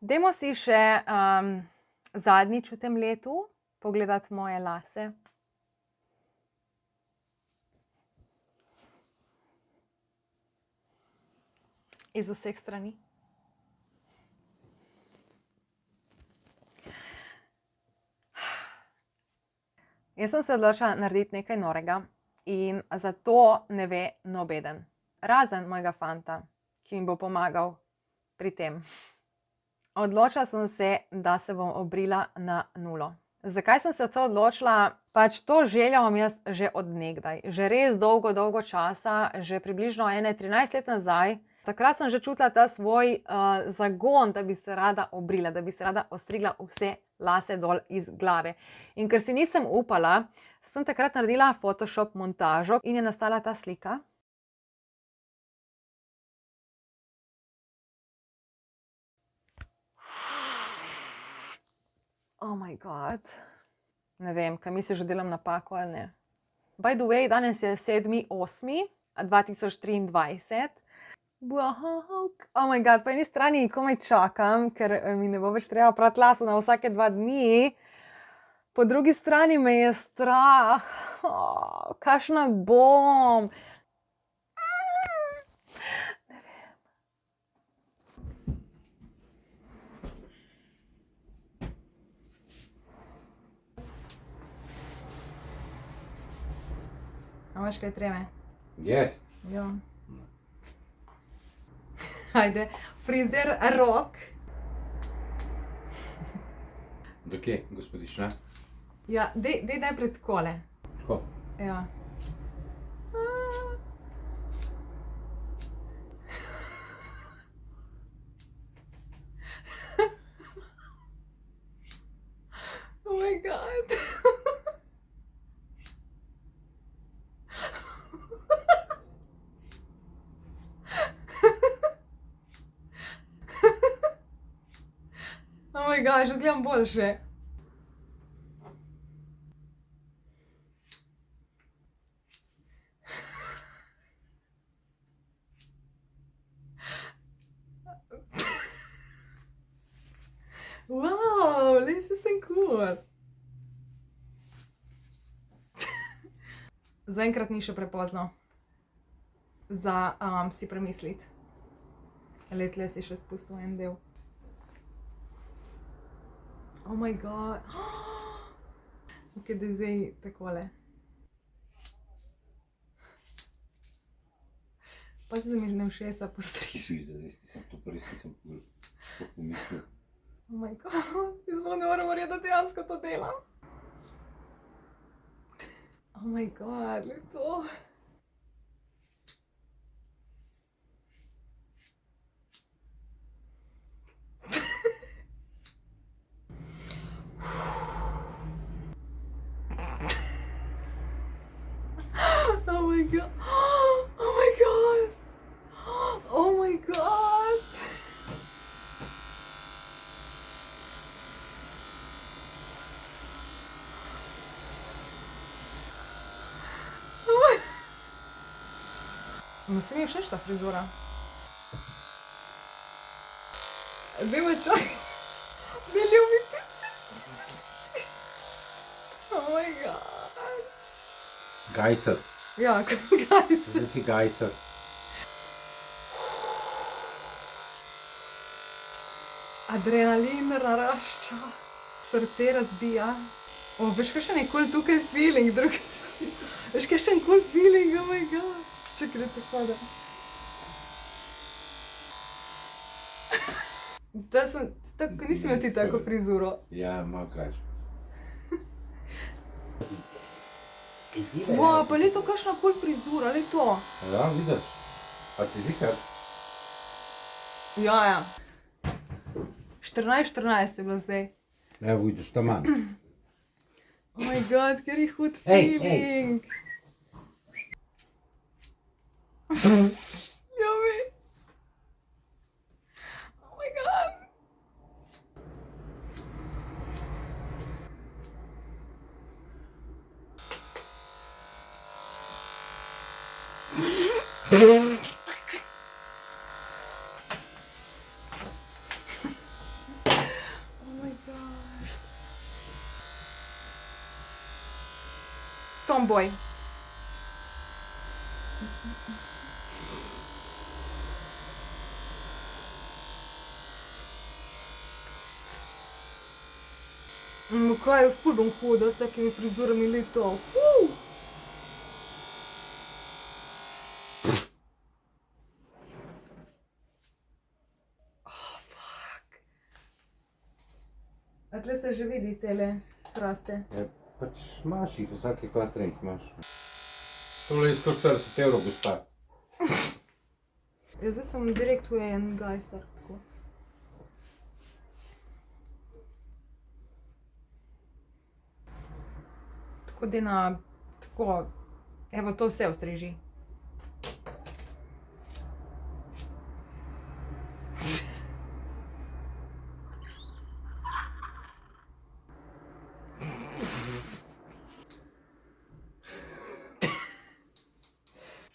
Dajmo si še zadnjič v tem letu pogledati moje lase. Iz vseh strani. Jaz sem se odločila narediti nekaj norega in zato ne ve nobeden. Razen mojega fanta, ki mi bo pomagal pri tem. Odločila sem se, da se bom obrila na 0. Zakaj sem se to odločila? Pač to željo imam jaz že od nekdaj. Že res dolgo časa, že približno 13 let nazaj. Takrat sem že čutila ta svoj zagon, da bi se rada obrila, da bi se rada ostrigla vse lase dol iz glave. In ker si nisem upala, sem takrat naredila Photoshop montažo in je nastala ta slika. Oh my god. Ne vem, kaj misliš, že delam napako ali ne. By the way, danes je 7.8.2023. Oh my god, po eni strani komaj čakam, ker mi ne bo več treba prati las na vsake 2 dni. Po drugi strani me je strah. Kakšna bom? Ne vem. A imaš kaj treme? Yes. Ja. Ajde, frizer rok. Do kje, gospodična? Ja, daj najprej takole. Tako. Ja. Oh my god. Oh my god, že izgledam boljše. Wow, lesi sem kul. Zaenkrat ni še prepozno za si premisliti. Tle si še spustil en del. Oh my god. Ok, da zdaj takole. Pa se mi ne všesa postriž. Pizda, res nisem to, pa res nisem pomislil. Oh my god, jaz ne morem verjeti, da dejansko to delam. Oh my god, glej to. Oh my god. Oh my god. Oh my god. No, se mi je všeč ta frizura. Dajmo čakaj. Ne ljubite. Oh my god. Gajser. Ja, gajser. Zdaj si gajser. Adrenalin narašča. Srce razbija. Veš, kakšen je kul tukaj feeling, drug. Veš, kakšen kul feeling, oh my god. Čakaj, da te spada. Nisi imel ti tako frizuro. Ja, malo krajšo. Wow, pa le to kakšna kul frizura, le to. Ja, vidiš. A si zihar? Ja. 14 je bilo zdaj. Evo, vidiš, tam manj. Oh my god, ker je hud Ej, feeling. Ljubi. Oh my god. Tomboy. Kaj je ful bom hodila s takimi frizurami leto. A tle se že vidi tele kraste? Ja, pač imaš jih, vsake kvatrenk imaš. Tole je 140 evrov, gospa. Ja, zdaj sem direkt v en gajser, tako. Tako Dina, tako, evo to vse ostriži.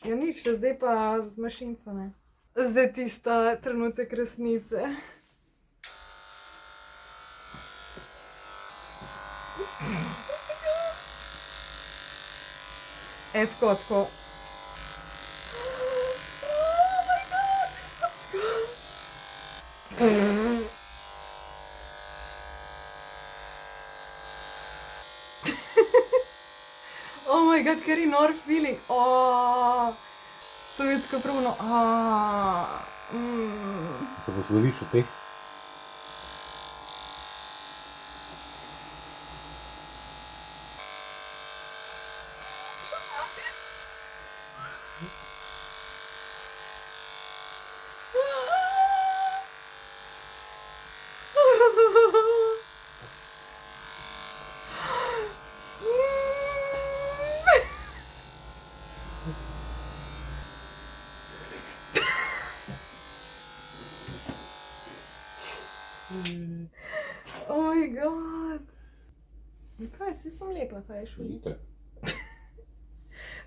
Ja nič, zdaj pa z mašinco, ne. Zdaj tista trenutek resnice. Tako, tako. Oh my god, let's go. Oh my god, kari nor feeling. To je tako pravno. Se posloviš od teh? Oh my god. Kaj, saj sem lepa, kaj je šlo? Itak.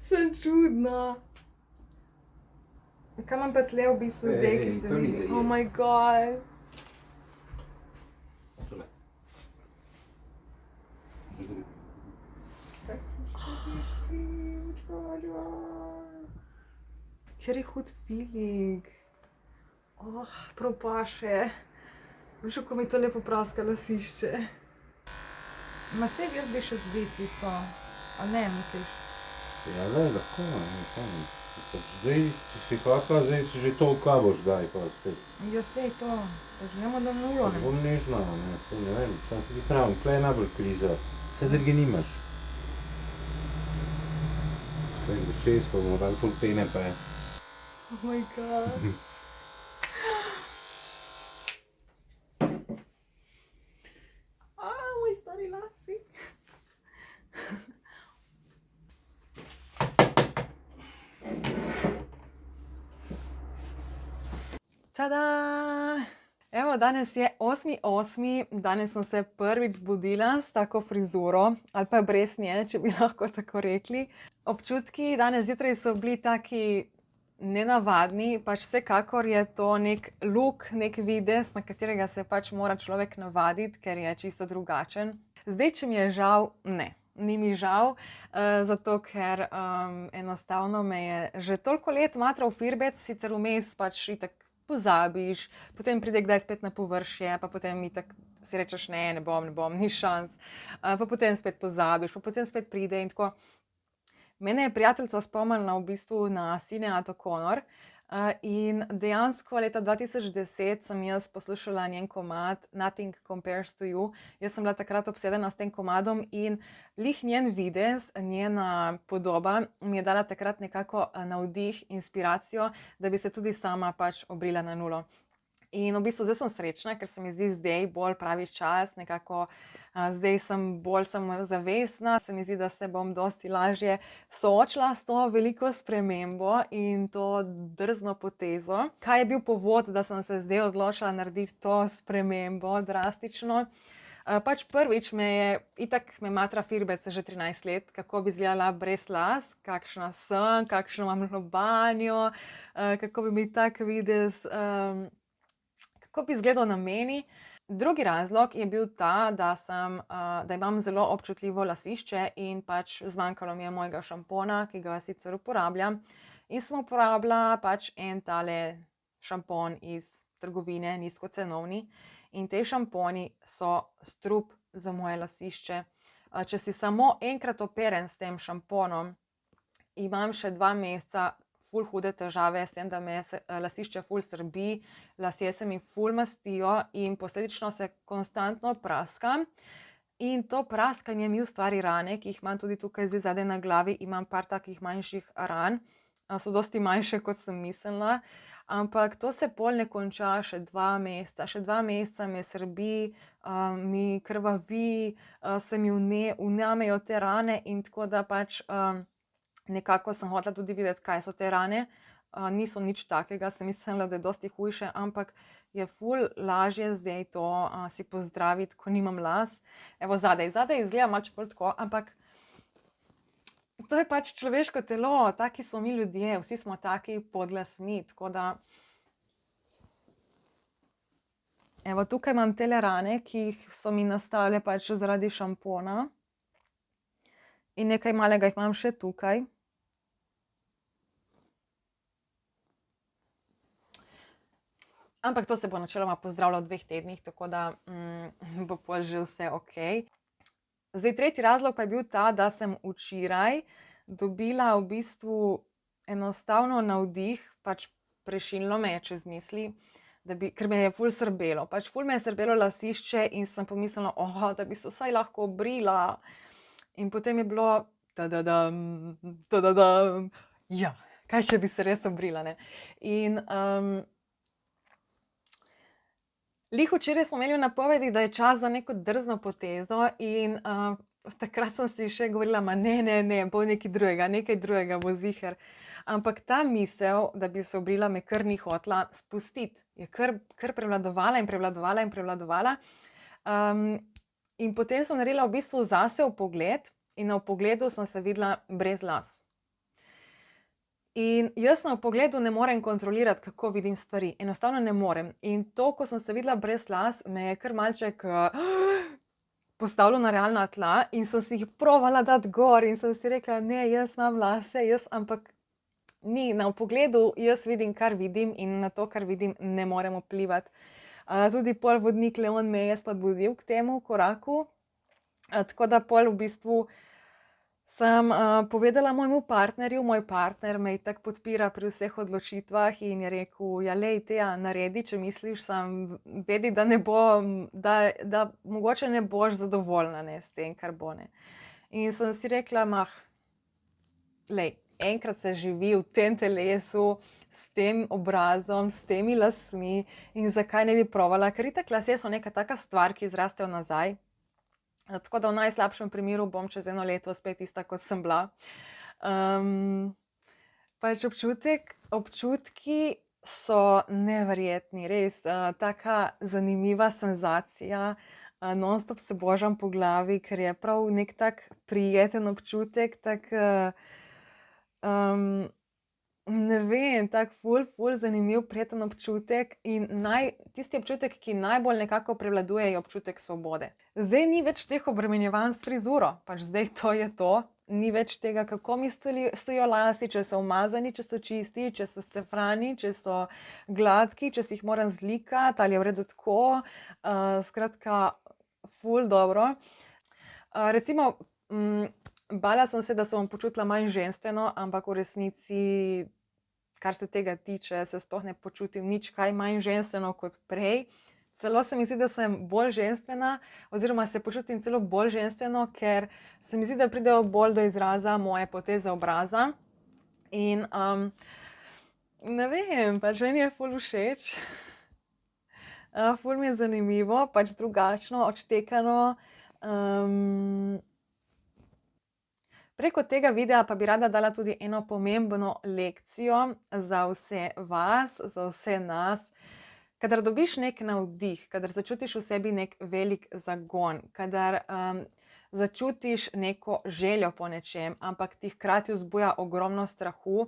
Sem čudna. Kaj imam pa tle v bistvu zdaj, ki se to ni vidi? za Oh jesti. my god. Tole. Kjer je hud feeling. Prav paše. Veš, kako mi to lepo praska lasišče. Ma saj jaz bi še z britvico. A ne, misliš? Ja, daj, lahko, ne, kaj ne. Pač zdaj, če si hotela, zdaj si že toliko boš daj, pa spet. Ja, sej to. Pa želimo do nulo, Pač ne? bom nežna, ne, saj ne vem, sam ti pravim, tle je najbolj kriza. Vse druge nimaš. Zdaj, do 6 pa bomo dali ful pene, pa je. Oh my god. Moj stari lasi. Tada! Evo, danes je 8.8., danes sem se prvič zbudila s tako frizuro, ali pa brez nje, če bi lahko tako rekli. Občutki danes zjutraj so bili taki nenavadni, pač vsekakor je to nek look, nek videz, na katerega se pač mora človek navaditi, ker je čisto drugačen. Zdaj, če mi je žal, ne. Ni mi žal, zato ker enostavno me je že toliko let matral firbec, sicer vmes pač itak pozabiš, potem pride kdaj spet na površje, pa potem itak si rečeš ne bom, ni šans, pa potem spet pozabiš, pa potem spet pride in tako. Mene je prijateljica spomnila v bistvu na Sinéad O'Connor in dejansko leta 2010 sem jaz poslušala njen komad Nothing Compares to You. Jaz sem bila takrat obsedena s tem komadom in glih njen videz, njena podoba mi je dala takrat nekako navdih, inspiracijo, da bi se tudi sama pač obrila na nulo. In v bistvu zdaj sem srečna, ker se mi zdi zdaj bolj pravi čas, nekako zdaj sem bolj samozavestna, se mi zdi, da se bom dosti lažje soočila s to veliko spremembo in to drzno potezo. Kaj je bil povod, da sem se zdaj odločila narediti to spremembo drastično? Pač prvič itak me matra firbec že 13 let, kako bi izgledala brez las, kakšna sem, kakšno imam lobanjo, kako bi mi tak videz, kako bi izgledal na meni. Drugi razlog je bil ta, da imam zelo občutljivo lasišče in pač zmanjkalo mi je mojega šampona, ki ga sicer uporabljam. In sem uporabljala pač en tale šampon iz trgovine, nizkocenovni. In te šamponi so strup za moje lasišče. Če si samo enkrat operen s tem šamponom, imam še 2 meseca ful hude težave s tem, da me lasišče ful srbi, lasje se mi ful mastijo in posledično se konstantno praskam. In to praskanje mi ustvari rane, ki jih imam tudi tukaj zadaj na glavi, imam par takih manjših ran, so dosti manjše, kot sem mislila, ampak to se pol ne konča še 2 meseca, še 2 meseca me srbi, mi krvavi, se mi vnamejo te rane in tako da pač nekako sem hotela tudi videti, kaj so te rane. Niso nič takega, sem mislila, da je dosti hujše, ampak je ful lažje zdaj to si pozdraviti, ko nimam las. Evo zadaj izgleda malce bolj tako, ampak to je pač človeško telo, taki smo mi ljudje, vsi smo taki pod lasmi, tako da. Evo tukaj imam tele rane, ki so mi nastale pač zaradi šampona. In nekaj malega jih imam še tukaj. Ampak to se bo načeloma pozdravilo v 2 tednih, tako da bo pol že vse okej. Zdaj, tretji razlog pa je bil ta, da sem včeraj dobila v bistvu enostavno navdih, pač prešinilo me je čez misli, ker me je ful srbelo. Pač ful me je srbelo lasišče in sem pomislila, da bi se vsaj lahko obrila. In potem je bilo ja, kaj če bi se res obrila, ne? In glih včeraj smo imeli v napovedi, da je čas za neko drzno potezo in takrat sem si še govorila, ne, bo nekaj drugega bo ziher. Ampak ta misel, da bi se obrila, me kar ni hotela spustiti. Je kar prevladovala in prevladovala in prevladovala. In potem sem naredila v bistvu zase vpogled in na vpogledu sem se videla brez las. In jaz na vpogledu ne morem kontrolirati, kako vidim stvari. Enostavno ne morem. In to, ko sem se videla brez las, me je kar malček postavilo na realna tla in sem si jih provala dati gor in sem si rekla, ne, jaz imam lase, ampak ni. Na vpogledu jaz vidim, kar vidim in na to, kar vidim, ne morem vplivati. Tudi pol vodnik Leon me je spodbudil k temu koraku. Tako da pol v bistvu sem povedala mojemu partnerju, moj partner me itak podpira pri vseh odločitvah in je rekel, ja, lej, Teja, naredi, če misliš, sam vedi, da ne bo, da mogoče ne boš zadovoljna, ne, s tem, kar bo, ne. In sem si rekla, lej, enkrat se živi v tem telesu, s tem obrazom, s temi lasmi in zakaj ne bi provala, ker itak lasje so neka taka stvar, ki izrastejo nazaj. Tako da v najslabšem primeru bom čez 1 leto spet ista, kot sem bila. Pač občutki so neverjetni, res, taka zanimiva senzacija. Non-stop se božam po glavi, ker je prav nek tak prijeten občutek, tak, ne vem, tak ful zanimiv, prijeten občutek in tisti občutek, ki najbolj nekako prevladuje, je občutek svobode. Zdaj ni več teh obremenjevanj s frizuro, pač zdaj to je to. Ni več tega, kako mi stojijo lasi, če so umazani, če so čisti, če so scefrani, če so gladki, če si jih moram zlikati, ali je v redu tako. Skratka, ful dobro. Recimo, bala sem se, da se bom počutila manj ženstveno, ampak v resnici, kar se tega tiče, se sploh ne počutim nič kaj manj ženstveno kot prej. Celo se mi zdi, da sem bolj ženstvena, oziroma se počutim celo bolj ženstveno, ker se mi zdi, da pridejo bolj do izraza moje poteze obraza. In ne vem, pač meni je ful všeč. Ful mi je zanimivo, pač drugačno, odštekano. Preko tega videa pa bi rada dala tudi eno pomembno lekcijo za vse vas, za vse nas. Kadar dobiš nek navdih, kadar začutiš v sebi nek velik zagon, kadar začutiš neko željo po nečem, ampak ti hkrati vzbuja ogromno strahu,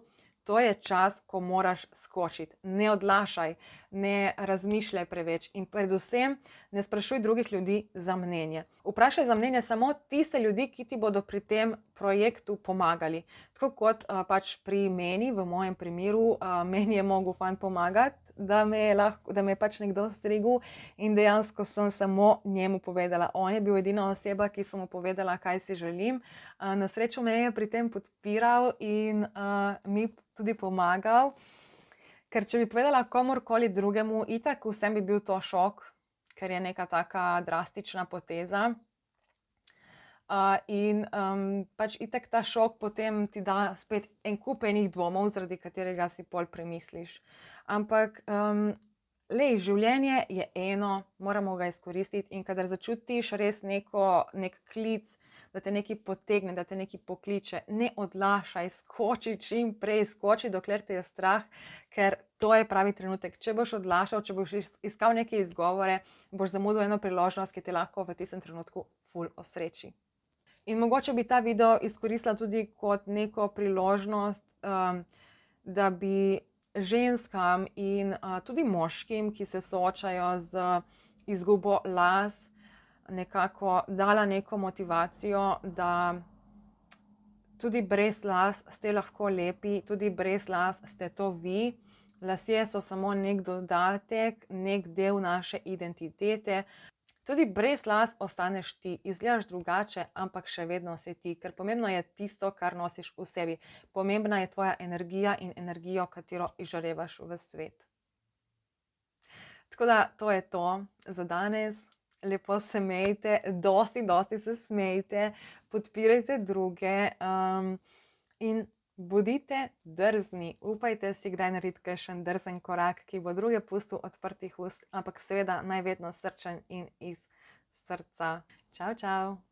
to je čas, ko moraš skočiti. Ne odlašaj, ne razmišljaj preveč in predvsem ne sprašuj drugih ljudi za mnenje. Vprašaj za mnenje samo tiste ljudi, ki ti bodo pri tem projektu pomagali. Tako kot pač pri meni, v mojem primeru, meni je mogel fant pomagati, da me je pač nekdo strigel in dejansko sem samo njemu povedala. On je bil edina oseba, ki sem mu povedala, kaj si želim. Na srečo me je pri tem podpiral in mi tudi pomagal, ker če bi povedala komorkoli drugemu, itak vsem bi bil to šok, ker je neka taka drastična poteza. Pač itak ta šok potem ti da spet en kup enih dvomov, zaradi katerega si pol premisliš. Ampak življenje je eno, moramo ga izkoristiti in kadar začutiš res nek klic, da te nekaj potegne, da te nekaj pokliče, ne odlašaj, skoči čim prej, skoči, dokler te je strah, ker to je pravi trenutek. Če boš odlašal, če boš iskal neke izgovore, boš zamudil eno priložnost, ki te lahko v tistem trenutku ful osreči. In mogoče bi ta video izkoristila tudi kot neko priložnost, da bi ženskam in tudi moškim, ki se soočajo z izgubo las, nekako dala neko motivacijo, da tudi brez las ste lahko lepi, tudi brez las ste to vi. Lasje so samo nek dodatek, nek del naše identitete. Tudi brez las ostaneš ti, izgledaš drugače, ampak še vedno si ti, ker pomembno je tisto, kar nosiš v sebi. Pomembna je tvoja energija in energijo, katero izžarevaš v svet. Tako da to je to za danes. Lepo se smejte, dosti se smejte, podpirajte druge in bodite drzni. Upajte si kdaj narediti kakšen drzen korak, ki bo druge pustil odprtih ust, ampak seveda naj vedno srčen in iz srca. Čau, čau!